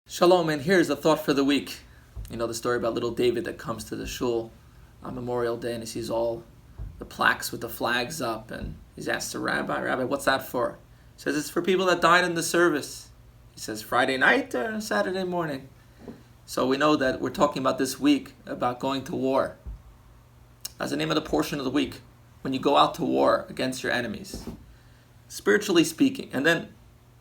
Shalom, and here's a thought for the week. You know the story about little David that comes to the shul on Memorial Day and he sees all the plaques with the flags up, and he's asked the Rabbi, what's that for? He says, it's for people that died in the service. He says, Friday night or Saturday morning? So we know that we're talking about this week, about going to war. That's the name of the portion of the week, when you go out to war against your enemies, spiritually speaking. And then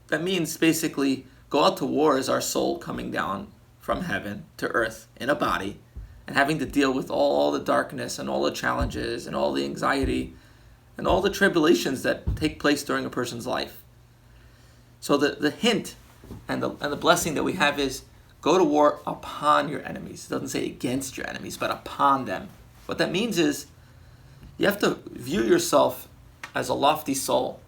that means basically go out to war as our soul coming down from heaven to earth in a body and having to deal with all the darkness and all the challenges and all the anxiety and all the tribulations that take place during a person's life. So the hint and the blessing that we have is go to war upon your enemies. It doesn't say against your enemies, but upon them. What that means is you have to view yourself as a lofty soul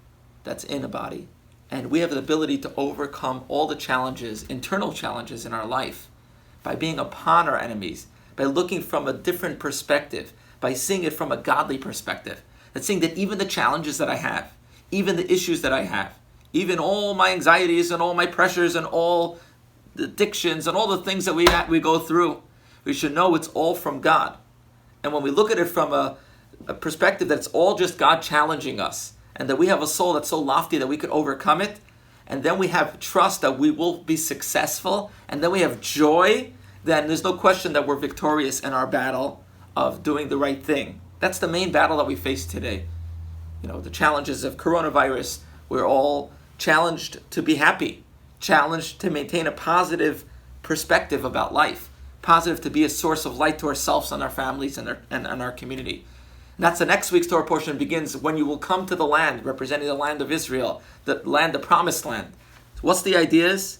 that's in a body. And we have the ability to overcome all the challenges, internal challenges in our life, by being upon our enemies, by looking from a different perspective, by seeing it from a godly perspective. That's saying that even the challenges that I have, even the issues that I have, even all my anxieties and all my pressures and all the addictions and all the things that we go through, we should know it's all from God. And when we look at it from a perspective that it's all just God challenging us, and that we have a soul that's so lofty that we could overcome it, and then we have trust that we will be successful, and then we have joy, then there's no question that we're victorious in our battle of doing the right thing. That's the main battle that we face today. You know, the challenges of coronavirus, we're all challenged to be happy, challenged to maintain a positive perspective about life, positive to be a source of light to ourselves and our families and our community. And that's the next week's Torah portion. Begins when you will come to the land, representing the land of Israel, the land, the promised land. So what's the idea is,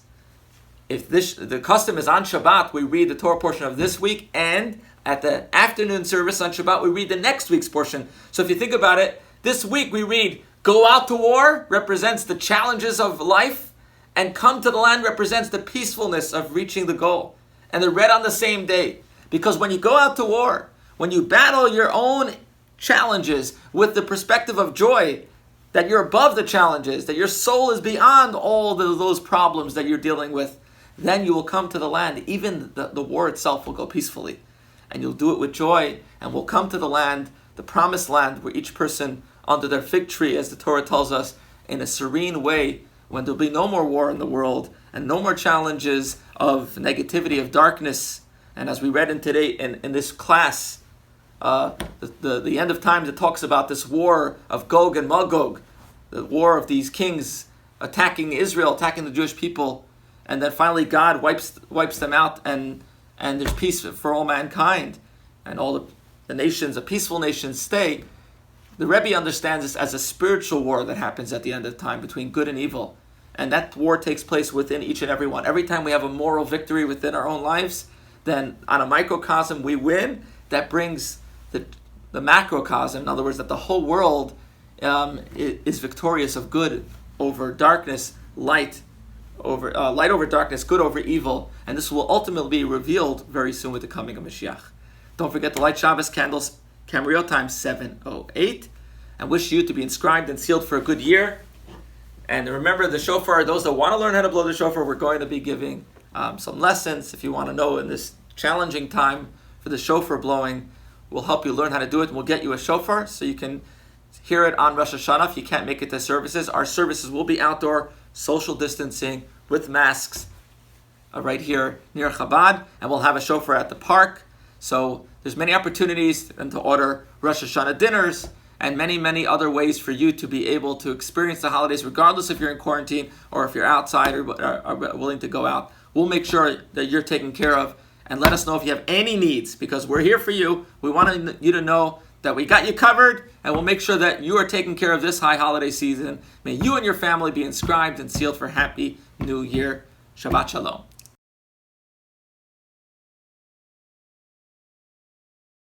if the custom is on Shabbat, we read the Torah portion of this week, and at the afternoon service on Shabbat, we read the next week's portion. So if you think about it, this week we read, go out to war, represents the challenges of life, and come to the land represents the peacefulness of reaching the goal. And they're read on the same day. Because when you go out to war, when you battle your own challenges with the perspective of joy, that you're above the challenges, that your soul is beyond all those problems that you're dealing with, then you will come to the land. Even the war itself will go peacefully. And you'll do it with joy, and we'll come to the land, the promised land, where each person under their fig tree, as the Torah tells us, in a serene way, when there'll be no more war in the world, and no more challenges of negativity, of darkness. And as we read in today in this class, the end of times, it talks about this war of Gog and Magog, the war of these kings attacking Israel, attacking the Jewish people, and then finally God wipes them out, and there's peace for all mankind, and all the nations, a peaceful nation, stay. The Rebbe understands this as a spiritual war that happens at the end of time between good and evil, and that war takes place within each and every one. Every time we have a moral victory within our own lives, then on a microcosm we win. That brings the macrocosm, in other words, that the whole world is victorious of good over darkness, light over darkness, good over evil, and this will ultimately be revealed very soon with the coming of Mashiach. Don't forget to light Shabbos candles, Camarillo time 7:08, and wish you to be inscribed and sealed for a good year. And remember the shofar, those that want to learn how to blow the shofar, we're going to be giving some lessons. If you want to know in this challenging time for the shofar blowing, we'll help you learn how to do it, and we'll get you a shofar so you can hear it on Rosh Hashanah if you can't make it to services. Our services will be outdoor, social distancing, with masks, right here near Chabad, and we'll have a shofar at the park. So there's many opportunities and to order Rosh Hashanah dinners and many, many other ways for you to be able to experience the holidays, regardless if you're in quarantine or if you're outside or are willing to go out. We'll make sure that you're taken care of. And let us know if you have any needs, because we're here for you. We want you to know that we got you covered, and we'll make sure that you are taken care of this high holiday season. May you and your family be inscribed and sealed for Happy New Year. Shabbat Shalom.